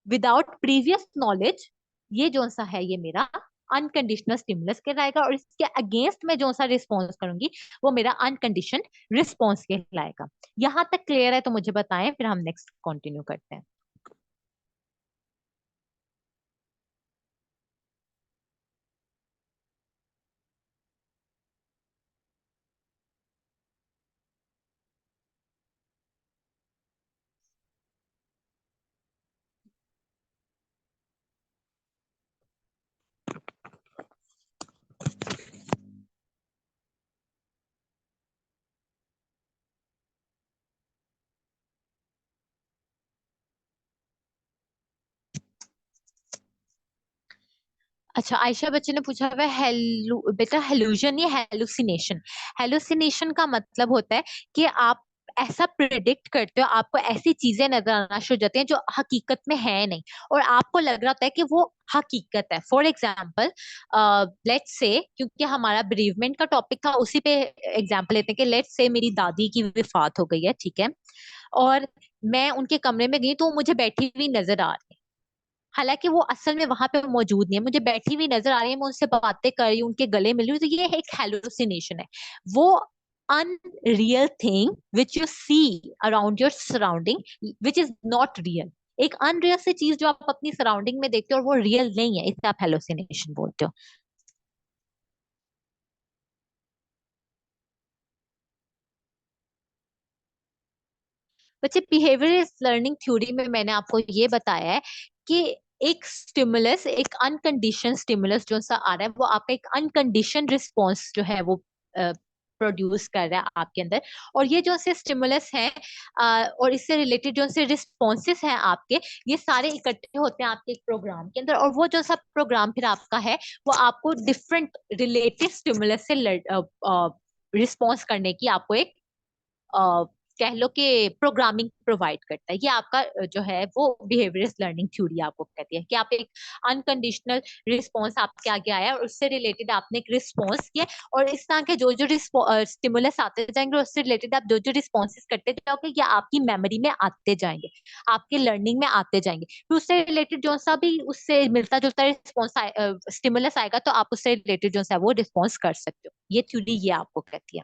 विदाउट प्रीवियस नॉलेज, ये जो सा है ये मेरा अनकंडीशनल स्टिमुलस कहलाएगा और इसके अगेंस्ट में जो सा रिस्पॉन्स करूंगी वो मेरा अनकंडीशन रिस्पॉन्स कहलाएगा। यहां तक क्लियर है तो मुझे बताएं, फिर हम नेक्स्ट कंटिन्यू करते हैं। अच्छा, आयशा बच्चन ने पूछा हुआ है, हेलु बेटा हेलुजन या हेलुसिनेशन। हेलुसिनेशन का मतलब होता है कि आप ऐसा प्रिडिक्ट करते हो, आपको ऐसी चीजें नजर आना शुरू हो जाती हैं जो हकीकत में है नहीं, और आपको लग रहा होता है कि वो हकीकत है। फॉर एग्जाम्पल, लेट्स से, क्योंकि हमारा बेरीवमेंट का टॉपिक था, उसी पे एग्जाम्पल लेते हैं कि लेट्स से मेरी दादी की वफात हो गई है, ठीक है, और मैं उनके कमरे में गई तो वो मुझे बैठी हुई नजर आ रही है। हालांकि वो असल में वहां पे मौजूद नहीं है, मुझे बैठी हुई नजर आ रही है, मैं उनसे बातें कर रही हूँ, उनके गले मिल रही हूँ, तो ये एक हेलुसिनेशन है। वो unreal thing which you see around your surrounding, which is not real. एक अनरियल सी चीज जो आप अपनी सराउंडिंग में देखते हो और वो रियल नहीं है, इसे आप हेलुसिनेशन बोलते हो। बच्चे, बिहेवियरल लर्निंग थ्योरी में मैंने आपको ये बताया है कि एक स्टिमुलस, एक अनकंडीशन स्टिमुलस जो सा आ रहा है, वो आपका एक अनकंडीशन रिस्पॉन्स जो है वो प्रोड्यूस कर रहा है आपके अंदर। और ये जो से स्टिमुलस है और इससे रिलेटेड जो से रिस्पॉन्सेस हैं आपके, ये सारे इकट्ठे होते हैं आपके एक प्रोग्राम के अंदर, और वो जो सा प्रोग्राम फिर आपका है, वो आपको डिफरेंट रिलेटेड स्टिमुलस से रिस्पॉन्स करने की आपको एक अ, कह लो कि प्रोग्रामिंग प्रोवाइड करता है। ये आपका जो है वो बिहेवियरल लर्निंग थ्योरी आपको कहती है कि आप एक अनकंडीशनल रिस्पॉन्स आपके आगे आया और उससे रिलेटेड आपने एक रिस्पॉन्स किया, और इस तरह के जो जो स्टिमुलस आते जाएंगे उससे रिलेटेड आप जो जो रिस्पॉन्सेस करते जाओगे, ये आपकी मेमोरी में आते जाएंगे, आपके लर्निंग में आते जाएंगे। फिर उससे रिलेटेड जो सा भी उससे मिलता जुलता रिस्पॉन्स स्टिमुलस आएगा, तो आप उससे रिलेटेड जो सा वो रिस्पॉन्स कर सकते हो। ये थ्योरी ये आपको कहती है।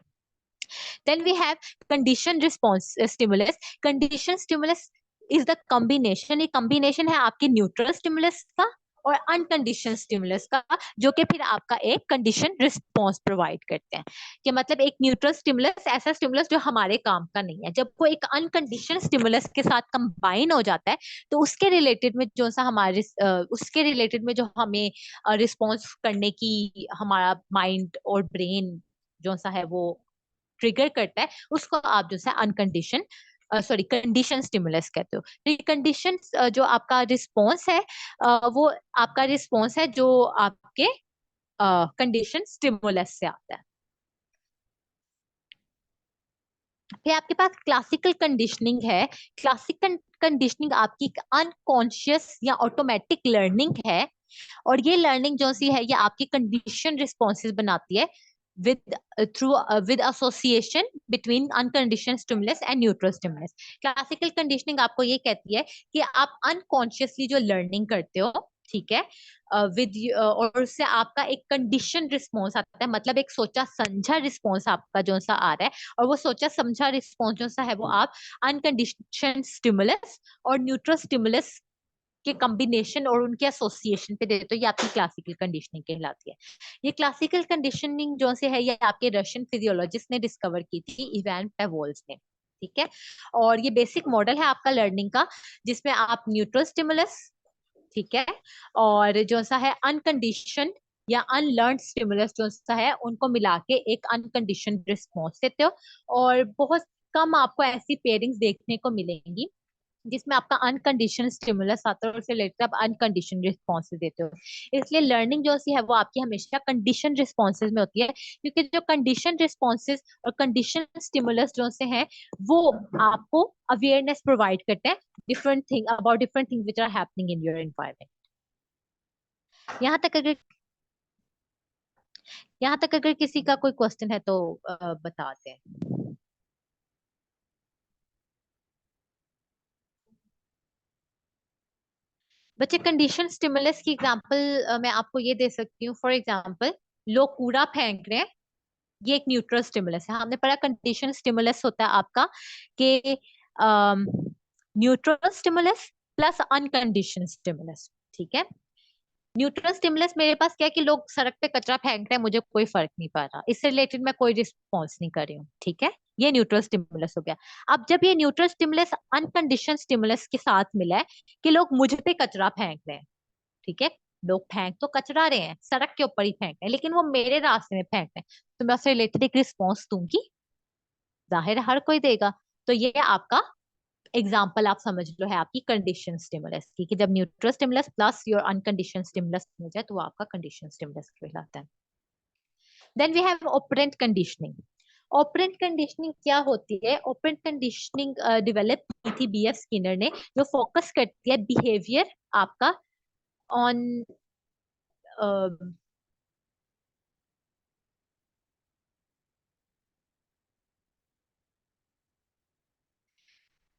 Then we have condition response stimulus. Condition stimulus is the combination, ये combination है आपके न्यूट्रल स्टिमुलस का और अनकंडीशन स्टिमुलस का, जो कि फिर आपका एक कंडीशन रिस्पॉन्स प्रोवाइड करते हैं। कि मतलब एक न्यूट्रल स्टिमुलस ऐसा स्टिमुलस जो हमारे काम का नहीं है, जब वो एक अनकंडीशन स्टिमुलस के साथ कंबाइन हो जाता है, तो उसके रिलेटेड में जो सा हमारे उसके रिलेटेड में जो हमें रिस्पॉन्स करने की हमारा माइंड और ब्रेन जो सा है वो ट्रिगर करता है, उसको आप जो है अनकंडीशन सॉरी कंडीशन स्टिमुलस कहते हो। तो ये कंडीशन जो आपका रिस्पॉन्स है, वो आपका रिस्पॉन्स है जो आपके कंडीशन स्टिमुलस से आता है। फिर आपके पास क्लासिकल कंडीशनिंग है। क्लासिकल कंडीशनिंग आपकी अनकॉन्शियस या ऑटोमेटिक लर्निंग है, और ये लर्निंग जो सी है ये आपकी कंडीशन रिस्पॉन्सेज बनाती है with with association between unconditioned stimulus and neutral stimulus. Classical conditioning आपको ये कहती है कि आप अनकॉन्शियसली जो लर्निंग करते हो, ठीक है, विद और उससे आपका एक कंडीशन रिस्पॉन्स आता है, मतलब एक सोचा समझा रिस्पॉन्स आपका जो सा आ रहा है, और वो सोचा समझा रिस्पॉन्स जो सा है वो आप अनकंडीशन स्टिमुलस और न्यूट्रल स्टिमुलस के कॉम्बिनेशन और उनके एसोसिएशन पे देते हो, ये आपकी क्लासिकल कंडीशनिंग कहलाती है। ये क्लासिकल कंडीशनिंग जो से है ये आपके रशियन फिजियोलॉजिस्ट ने डिस्कवर की थी, इवान पेवोल्स ने, ठीक है। और ये बेसिक मॉडल है आपका लर्निंग का, जिसमें आप न्यूट्रल स्टिमुलस, ठीक है, और जो सा है अनकंडीशन या अनलर्न स्टिमुलस जो सा है, उनको मिला के एक अनकंडीशन रिस्पॉन्स देते हो। और बहुत कम आपको ऐसी पेयरिंग्स देखने को मिलेंगी जिसमें आपका अनकंडीशन स्टिमुलस आता है और उसे रिलेटेड आप अनकंडीशन रिस्पॉन्सेज देते हो। इसलिए लर्निंग जो सी है वो आपकी हमेशा कंडीशन रिस्पॉन्सेज में होती है, क्योंकि जो कंडीशन रिस्पॉन्सेज और कंडीशन स्टिमुलस जो से हैं वो आपको अवेयरनेस प्रोवाइड करते हैं different thing about different things which are happening in your environment. यहाँ तक अगर यहाँ तक अगर किसी का कोई क्वेश्चन है तो बताते हैं। बच्चे, कंडीशन स्टिमुलस की एग्जांपल मैं आपको ये दे सकती हूँ। फॉर एग्जांपल, लोग कूड़ा फेंक रहे हैं, ये एक न्यूट्रल स्टिमुलस है। हमने पढ़ा कंडीशन स्टिमुलस होता है आपका कि न्यूट्रल स्टिमुलस प्लस अनकंडीशन स्टिमुलस, ठीक है। न्यूट्रल स्टिमुलस मेरे पास क्या है कि लोग सड़क पे कचरा फेंक रहे हैं, मुझे कोई फर्क नहीं पड़ रहा, इससे रिलेटेड मैं कोई रिस्पॉन्स नहीं कर रही हूँ, ठीक है। ये न्यूट्रल स्टिमुलस हो गया। अब जब ये न्यूट्रल स्टिमुलस अनकंडीशन स्टिमुलस के साथ मिला है कि लोग मुझ पे कचरा फेंक रहे हैं, ठीक है, लोग फेंक तो कचरा रहे हैं, सड़क के ऊपर ही फेंक रहे हैं, लेकिन वो मेरे रास्ते में फेंक रहे हैं, तो मैं उससे रिलेटेड एक रिस्पॉन्स दूंगी, जाहिर है हर कोई देगा। तो ये आपका एग्जाम्पल आप समझ लो है आपकी कंडीशन स्टिमुलस की, कि जब neutral stimulus plus your unconditioned stimulus मिल जाए तो वो आपका कंडीशन स्टिमुलस कहलाता है। Then we have operant conditioning. Operant conditioning क्या होती है? ऑपरेंट कंडीशनिंग डेवलप की थी बीएफ स्किनर ने, जो फोकस करती है बिहेवियर आपका ऑन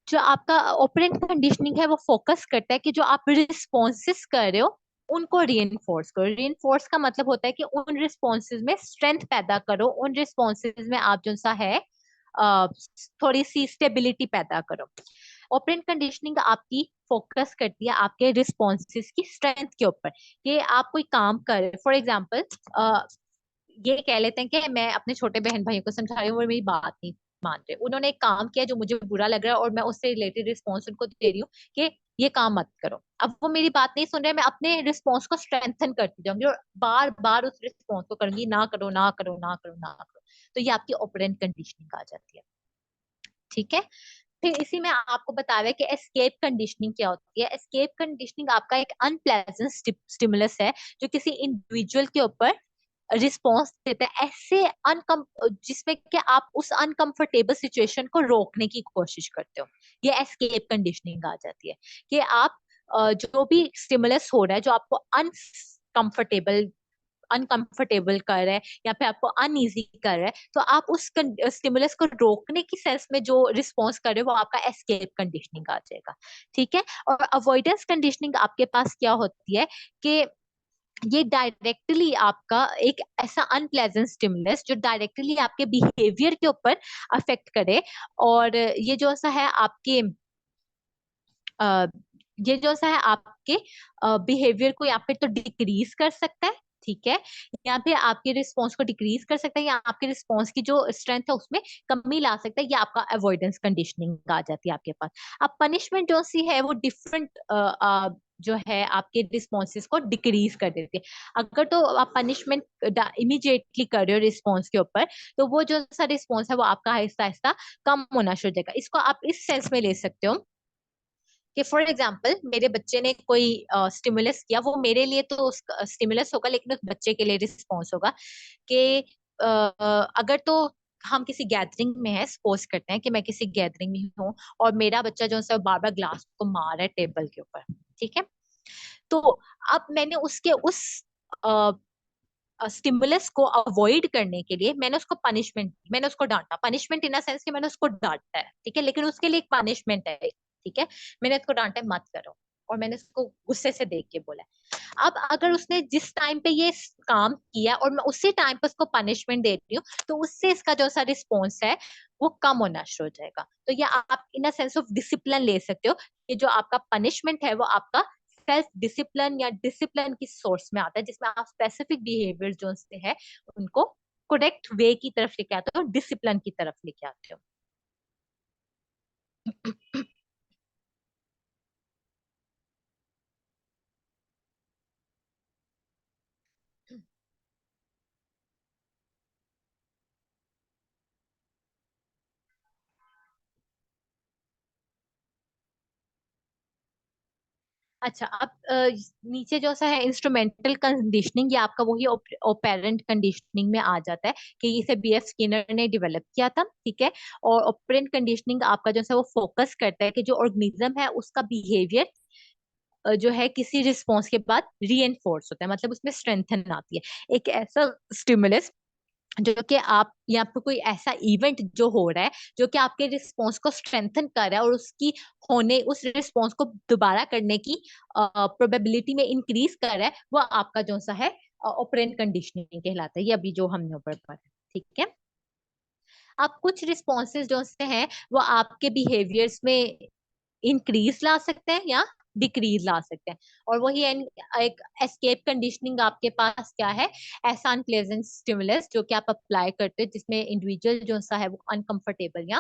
जो आपका ऑपरेंट कंडीशनिंग है वो फोकस करता है कि जो आप रिस्पॉन्सेस कर रहे हो उनको रीइंफोर्स करो। रीइंफोर्स का मतलब होता है कि उन रिस्पॉन्सेज में स्ट्रेंथ पैदा करो, उन रिस्पॉन्सेज में आप जो सा है थोड़ी सी स्टेबिलिटी पैदा करो। ऑपरेंट कंडीशनिंग आपकी फोकस करती है आपके रिस्पॉन्सेज की स्ट्रेंथ के ऊपर, कि आप कोई काम कर रहे, फॉर एग्जाम्पल ये कह लेते हैं कि मैं अपने छोटे बहन भाइयों को समझा रही हूँ और मेरी बात नहीं मान रहे, उन्होंने एक काम किया जो मुझे बुरा लग रहा है और मैं उससे रिलेटेड रिस्पॉन्स उनको दे रही हूँ कि ये काम मत करो। अब वो मेरी बात नहीं सुन रहे, मैं अपने रिस्पॉन्स को स्ट्रेंथन करती जाऊंगी और बार बार उस रिस्पॉन्स को करूंगी, ना करो ना करो ना करो ना करो। तो ये आपकी ऑपरेंट कंडीशनिंग आ जाती है। ठीक है। फिर इसी में आपको बता रहा है कि एस्केप कंडीशनिंग क्या होती है। एस्केप कंडीशनिंग आपका एक अनप्लेजेंट स्टिमुलस है जो किसी इंडिविजुअल के ऊपर रिस्पॉन्स देता है ऐसे अनकम जिसमें कि आप उस अनकंफर्टेबल सिचुएशन को रोकने की कोशिश करते हो। ये एस्केप कंडीशनिंग आ जाती है कि आप जो भी स्टिमुलस हो रहा है जो आपको अनकंफर्टेबल अनकंफर्टेबल कर रहा है या फिर आपको अनईजी कर रहा है, तो आप उस स्टिमुलस को रोकने की सेंस में जो रिस्पॉन्स कर रहे हो वो आपका एस्केप कंडीशनिंग आ जाएगा। ठीक है। और अवॉइडेंस कंडीशनिंग आपके पास क्या होती है कि ये डायरेक्टली आपका एक ऐसा अनप्लेजेंट स्टिमुलस जो डायरेक्टली आपके बिहेवियर के ऊपर अफेक्ट करे, और ये जो सा है आपके अ, ये जो सा है आपके बिहेवियर को या फिर तो डिक्रीज कर सकता है। ठीक है। या फिर आपके रिस्पॉन्स को डिक्रीज कर सकता है या आपके रिस्पॉन्स की जो स्ट्रेंथ है उसमें कमी ला सकता है। ये आपका अवॉइडेंस कंडीशनिंग आ जाती है आपके पास। अब पनिशमेंट जो सी है वो डिफरेंट जो है आपके रिस्पॉन्सेस को डिक्रीज कर देती है। अगर तो आप पनिशमेंट इमीडिएटली कर रहे हो रिस्पॉन्स के ऊपर, तो वो जो सा रिस्पॉन्स है वो आपका आहिस्ता आहिस्ता कम होना शुरू हो जाएगा। इसको आप इस सेंस में ले सकते हो कि फॉर एग्जाम्पल मेरे बच्चे ने कोई स्टिमुलस किया, वो मेरे लिए तो स्टिमुलस होगा लेकिन उस बच्चे के लिए रिस्पॉन्स होगा कि अगर तो हम किसी गैदरिंग में है, सपोज करते हैं कि मैं किसी गैदरिंग में हूँ और मेरा बच्चा जो है बार बार ग्लास को मार रहा है टेबल के ऊपर। ठीक है। तो अब मैंने उसके उस स्टिमुलस को अवॉइड करने के लिए मैंने उसको डांटा। पनिशमेंट इन अ सेंस कि मैंने उसको डांटा है। ठीक है। लेकिन उसके लिए एक पनिशमेंट है। ठीक है। मैंने उसको डांटा है मत करो, और मैंने उसको गुस्से से देख के बोला। अब अगर उसने जिस टाइम पे ये काम किया और मैं उसी टाइम पे उसको पनिशमेंट दे रही हूँ, तो उससे इसका जो सा रिस्पॉन्स है वो कम होना शुरू हो जाएगा। तो ये आप इन अ सेंस ऑफ डिसिप्लिन ले सकते हो कि जो आपका पनिशमेंट है वो आपका सेल्फ डिसिप्लिन या डिसिप्लिन की सोर्स में आता है, जिसमें आप स्पेसिफिक बिहेवियर जो से है उनको करेक्ट वे की तरफ लेके आते हो, डिसिप्लिन की तरफ लेके आते हो। अच्छा। अब नीचे जो सा है इंस्ट्रूमेंटल कंडीशनिंग, ये आपका वही ऑपेरेंट कंडीशनिंग में आ जाता है कि इसे बीएफ स्किनर ने डेवलप किया था। ठीक है। और ऑपरेंट कंडीशनिंग आपका जो है वो फोकस करता है कि जो ऑर्गेनिज्म है उसका बिहेवियर जो है किसी रिस्पॉन्स के बाद रीएनफोर्स होता है, मतलब उसमें स्ट्रेंथन आती है। एक ऐसा स्टिमुलस जो कि आप या फिर कोई ऐसा इवेंट जो हो रहा है जो कि आपके रिस्पॉन्स को स्ट्रेंथन कर रहा है और उसकी होने उस रिस्पॉन्स को दोबारा करने की प्रोबेबिलिटी में इंक्रीज कर रहा है, वो आपका जो सा है ऑपरेंट कंडीशनिंग कहलाता है। ये अभी जो हमने ऊपर पढ़ा। ठीक है। अब कुछ रिस्पॉन्सेज जो से हैं वो आपके बिहेवियर्स में इंक्रीज ला सकते हैं या डिक्रीज ला सकते हैं। और वही एक एस्केप कंडीशनिंग आपके पास क्या है? ऐसा अनप्लेजेंट स्टिमुलस जो कि आप अप्लाई करते हैं जिसमें इंडिविजुअल जो सा है वो अनकंफर्टेबल या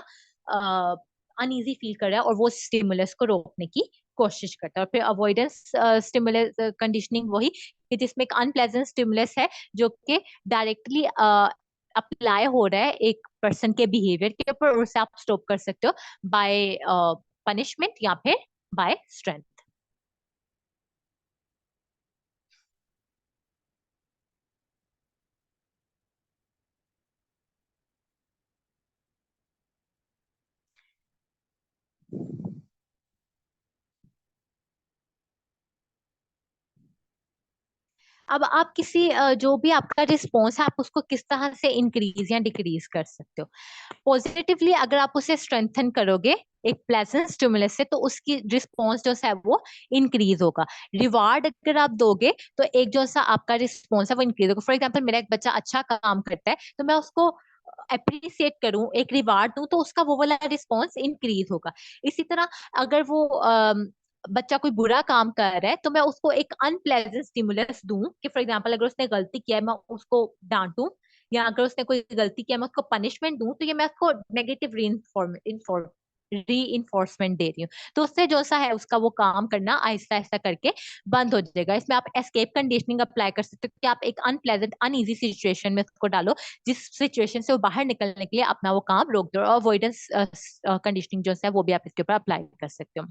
अनईजी फील कर रहा है और वो स्टिमुलस को रोकने की कोशिश करता है। और फिर अवॉइडेंस स्टिमुलस कंडीशनिंग वही कि जिसमें एक अनप्लेजेंट स्टिमुलस है जो कि डायरेक्टली अप्लाई हो रहा है एक पर्सन के बिहेवियर के ऊपर, और उसे आप स्टॉप कर सकते हो बाय पनिशमेंट या फिर बाय स्ट्रेंथ। अब आप किसी जो भी आपका रिस्पॉन्स है आप उसको किस तरह से इंक्रीज या डिक्रीज कर सकते हो। पॉजिटिवली अगर आप उसे स्ट्रेंथन करोगे एक प्लेजेंट स्टिमुलस से, तो उसकी रिस्पॉन्स जो है वो इंक्रीज होगा। रिवार्ड अगर आप दोगे तो एक जो सा आपका रिस्पॉन्स है वो इंक्रीज होगा। फॉर एग्जाम्पल मेरा एक बच्चा अच्छा काम करता है तो मैं उसको अप्रिसिएट करूं, एक रिवार्ड दूं, तो उसका वो वाला रिस्पॉन्स इंक्रीज होगा। इसी तरह अगर वो बच्चा कोई बुरा काम कर रहा है तो मैं उसको एक अनप्लेजेंट स्टिमुलस दूं कि फॉर एग्जांपल अगर उसने गलती किया है मैं उसको डांटूं, या अगर उसने कोई गलती किया मैं उसको पनिशमेंट दूं, तो ये मैं उसको नेगेटिव री इन्फोर्समेंट दे रही हूँ। तो उससे जो सा है उसका वो काम करना आहिस्ता आहिस्ता करके बंद हो जाएगा। इसमें आप एस्केप कंडीशनिंग अप्लाई कर सकते हो कि आप एक अनप्लेजेंट अनईजी सिचुएशन में उसको डालो, जिस सिचुएशन से वो बाहर निकलने के लिए अपना वो काम रोक दो। अवॉइडेंस कंडीशनिंग जो है वो भी आप इसके ऊपर अप्लाई कर सकते हो।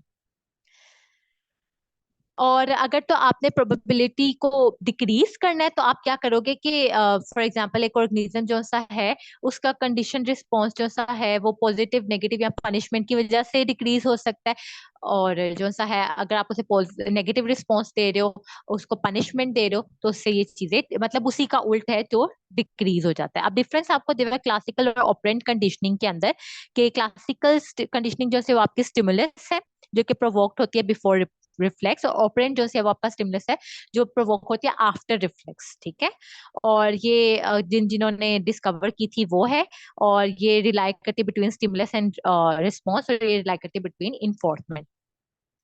और अगर तो आपने प्रोबेबिलिटी को डिक्रीज करना है तो आप क्या करोगे कि फॉर एग्जांपल एक ऑर्गेनिज्म जो सा है उसका कंडीशन रिस्पॉन्स जो सा है वो पॉजिटिव नेगेटिव या पनिशमेंट की वजह से डिक्रीज हो सकता है। और जो सा है अगर आप उसे नेगेटिव रिस्पॉन्स दे रहे हो, उसको पनिशमेंट दे रहे हो, तो उससे ये चीजें मतलब उसी का उल्ट है जो डिक्रीज हो जाता है। अब डिफरेंस आपको देगा क्लासिकल और ऑपरेंट कंडीशनिंग के अंदर, कि क्लासिकल कंडीशनिंग जो है वो आपकी स्टिमुलस है जो कि प्रोवोक्ड होती है बिफोर रिफ्लेक्स, और ऑपरेंट जो है वो आपका स्टिमुलस है जो प्रोवोक होती है आफ्टर रिफ्लेक्स। ठीक है। और ये जिन्होंने डिस्कवर की थी वो है, और ये रिलाई करती है बिटवीन स्टिमुलस एंड रिस्पॉन्स, और ये रिलाई करती है बिटवीन इन्फोर्समेंट।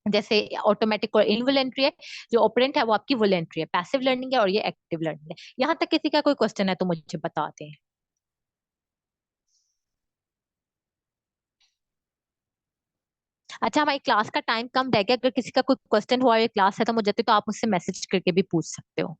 जैसे ऑटोमेटिक और इनवॉलेंट्री है, जो ऑपरेंट है वो आपकी वॉलेंट्री है, पैसिव लर्निंग है, और ये एक्टिव लर्निंग है। यहाँ तक किसी का कोई क्वेश्चन है तो मुझे बताते हैं। अच्छा, हमारी क्लास का टाइम कम रह गया, अगर किसी का कोई क्वेश्चन हुआ या क्लास है तो मुझे तो आप मुझसे मैसेज करके भी पूछ सकते हो।